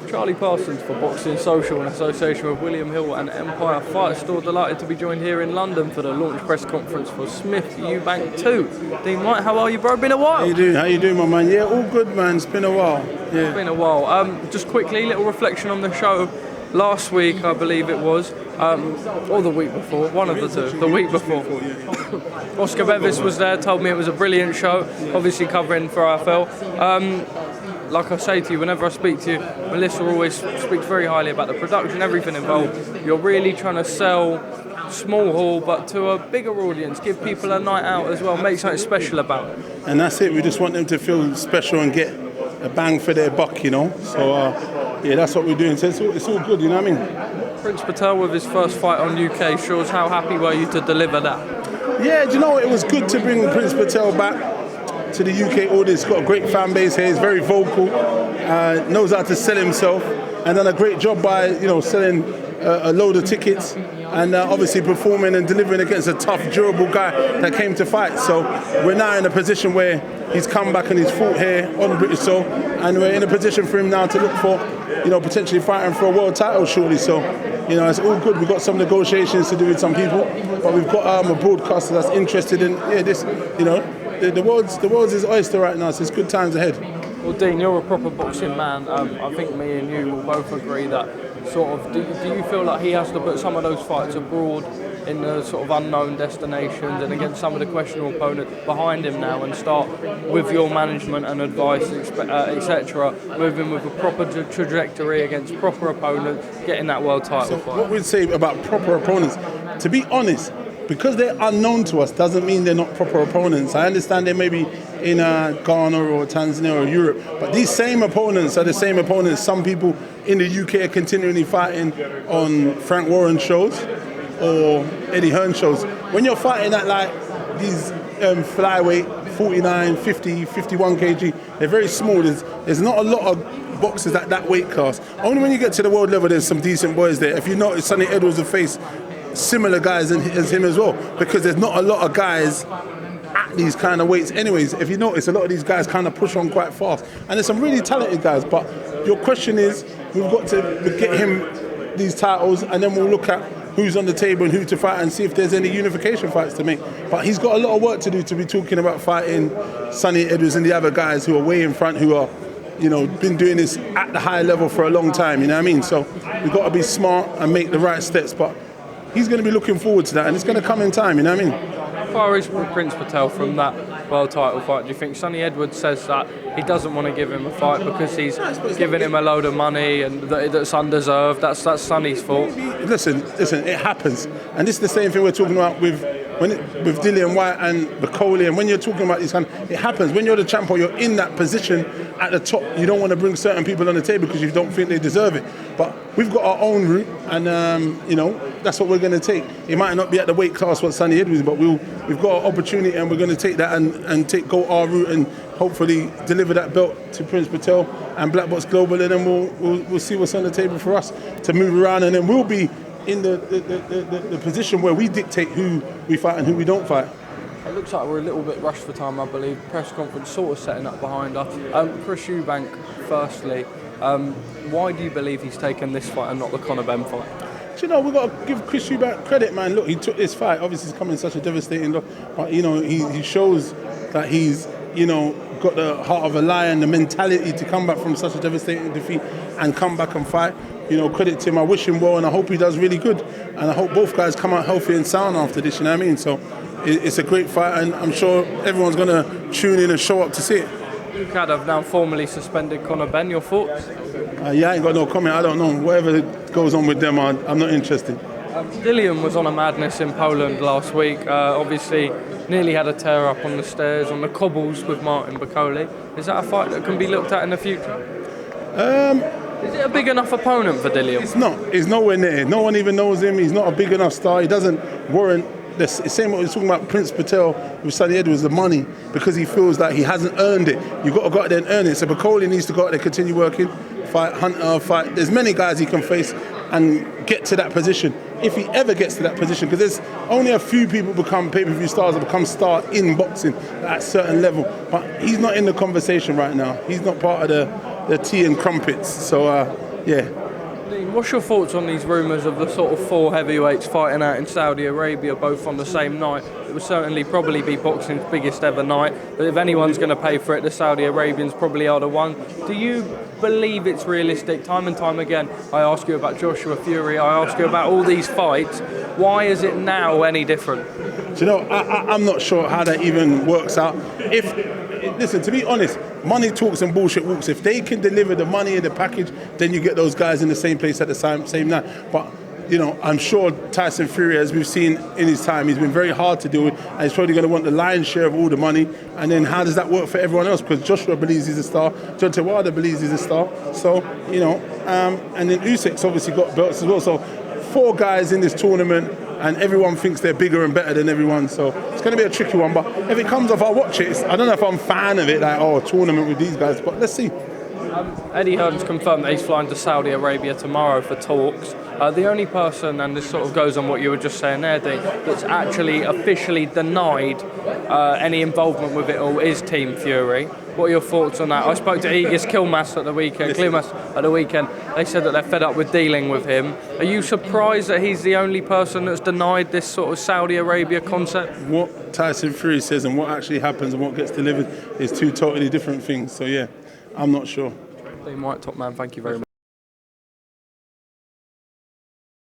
Charlie Parsons for Boxing Social in association with William Hill and Empire Fight Store. Delighted to be joined here in London for the launch press conference for Smith-Eubank 2. Dean Whyte, how are you, bro? Been a while. How you doing, my man? Yeah, all good, man. It's been a while. Yeah. It's been a while. Just quickly, little reflection on the show. Last week, I believe it was, or the week before, one of the two, the week before. Oscar Bevis was there, told me it was a brilliant show, obviously covering for AFL. Like I say to you, whenever I speak to you, Melissa always speaks very highly about the production, everything involved. You're really trying to sell small hall, but to a bigger audience, give people a night out as well, make something special about it. And that's it, we just want them to feel special and get a bang for their buck, you know. So, yeah, that's what we're doing. So it's all good, you know what I mean? Prince Patel with his first fight on UK shores, how happy were you to deliver that? Yeah, do you know, it was good to bring Prince Patel back to the UK audience. Got a great fan base here. He's very vocal, knows how to sell himself, and done a great job by selling a load of tickets and obviously performing and delivering against a tough, durable guy that came to fight. So we're now in a position where he's come back and he's fought here on the British soil, and we're in a position for him now to look for potentially fighting for a world title shortly. So it's all good. We've got some negotiations to do with some people, but we've got a broadcaster that's interested in this. The world's his oyster right now, so it's good times ahead. Well, Dean, you're a proper boxing man. I think me and you will both agree that do you feel like he has to put some of those fights abroad in the sort of unknown destinations and against some of the questionable opponents behind him now and start with your management and advice, etc., moving with a proper trajectory against proper opponents, getting that world title fight? What we'd say about proper opponents, to be honest, because they're unknown to us doesn't mean they're not proper opponents. I understand they may be in Ghana or Tanzania or Europe, but these same opponents are the same opponents some people in the UK are continually fighting on Frank Warren shows or Eddie Hearn shows. When you're fighting at like these flyweight, 49, 50, 51 kg, they're very small. There's not a lot of boxers at that weight class. Only when you get to the world level, there's some decent boys there. If you notice, Sonny Edwards will face similar guys as him as well, because there's not a lot of guys at these kind of weights. Anyways, if you notice, a lot of these guys kind of push on quite fast, and there's some really talented guys. But your question is, we've got to get him these titles, and then we'll look at who's on the table and who to fight and see if there's any unification fights to make. But he's got a lot of work to do to be talking about fighting Sonny Edwards and the other guys who are way in front, who are been doing this at the high level for a long time, you know what I mean? So we've got to be smart and make the right steps, but he's going to be looking forward to that, and it's going to come in time, you know what I mean? How far is Prince Patel from that world title fight? Do you think Sonny Edwards says that he doesn't want to give him a fight because he's giving him a load of money and that's undeserved? That's Sonny's fault. Listen, it happens, and this is the same thing we're talking about with Dillian Whyte and Bakole, and when you're talking about these it happens. When you're the champ or you're in that position at the top, you don't want to bring certain people on the table because you don't think they deserve it. But we've got our own route, and that's what we're going to take. It might not be at the weight class what Sonny Edwards, but we've got an opportunity, and we're going to take that and go our route and hopefully deliver that belt to Prince Patel and Black Box Global, and then we'll see what's on the table for us to move around, and then we'll be in the position where we dictate who we fight and who we don't fight. It looks like we're a little bit rushed for time, I believe. Press conference sort of setting up behind us. Chris Eubank, firstly, why do you believe he's taken this fight and not the Conor Benn fight? Do you know, we've got to give Chris Eubank credit, man. Look, he took this fight. Obviously, it's coming such a devastating loss, but he shows that he's got the heart of a lion, the mentality to come back from such a devastating defeat and come back and fight. Credit to him. I wish him well, and I hope he does really good. And I hope both guys come out healthy and sound after this, you know what I mean? So it's a great fight, and I'm sure everyone's going to tune in and show up to see it. UKAD have now formally suspended Conor Benn. Your thoughts? Yeah, I ain't got no comment. I don't know. Whatever goes on with them, I'm not interested. Dillian was on a madness in Poland last week. Obviously, nearly had a tear up on the stairs, on the cobbles with Martin Bakole. Is that a fight that can be looked at in the future? Is it a big enough opponent for Dillian? It's not. It's nowhere near. No one even knows him. He's not a big enough star. He doesn't warrant the same what we're talking about Prince Patel with Sonny Edwards, the money, because he feels that he hasn't earned it. You've got to go out there and earn it. So Bakole needs to go out there, continue working, fight Hunter, fight. There's many guys he can face and get to that position. If he ever gets to that position, because there's only a few people become pay-per-view stars that become star in boxing at a certain level. But he's not in the conversation right now. He's not part of the tea and crumpets. So yeah. Dean, what's your thoughts on these rumours of the sort of 4 heavyweights fighting out in Saudi Arabia both on the same night? It would certainly probably be boxing's biggest ever night, but if anyone's going to pay for it, the Saudi Arabians probably are the one. Do you believe it's realistic? Time and time again, I ask you about Joshua Fury, I ask you about all these fights. Why is it now any different? Do you know, I'm not sure how that even works out. Listen, to be honest, money talks and bullshit walks. If they can deliver the money and the package, then you get those guys in the same place at the same night. But, you know, I'm sure Tyson Fury, as we've seen in his time, he's been very hard to deal with, and he's probably going to want the lion's share of all the money. And then how does that work for everyone else? Because Joshua believes he's a star, Deontay Wilder believes he's a star. So, you know, and then Usyk's obviously got belts as well. So 4 guys in this tournament, and everyone thinks they're bigger and better than everyone, so it's going to be a tricky one. But if it comes off, I'll watch it. I don't know if I'm a fan of it, like, oh, tournament with these guys, but let's see. Eddie Hearn's confirmed that he's flying to Saudi Arabia tomorrow for talks. The only person, and this sort of goes on what you were just saying there, Dean, that's actually officially denied any involvement with it all is Team Fury. What are your thoughts on that? I spoke to Aegis Kilmas at the weekend. They said that they're fed up with dealing with him. Are you surprised that he's the only person that's denied this sort of Saudi Arabia concept? What Tyson Fury says and what actually happens and what gets delivered is 2 totally different things. So yeah, I'm not sure. Dean Whyte, top man, thank you very much.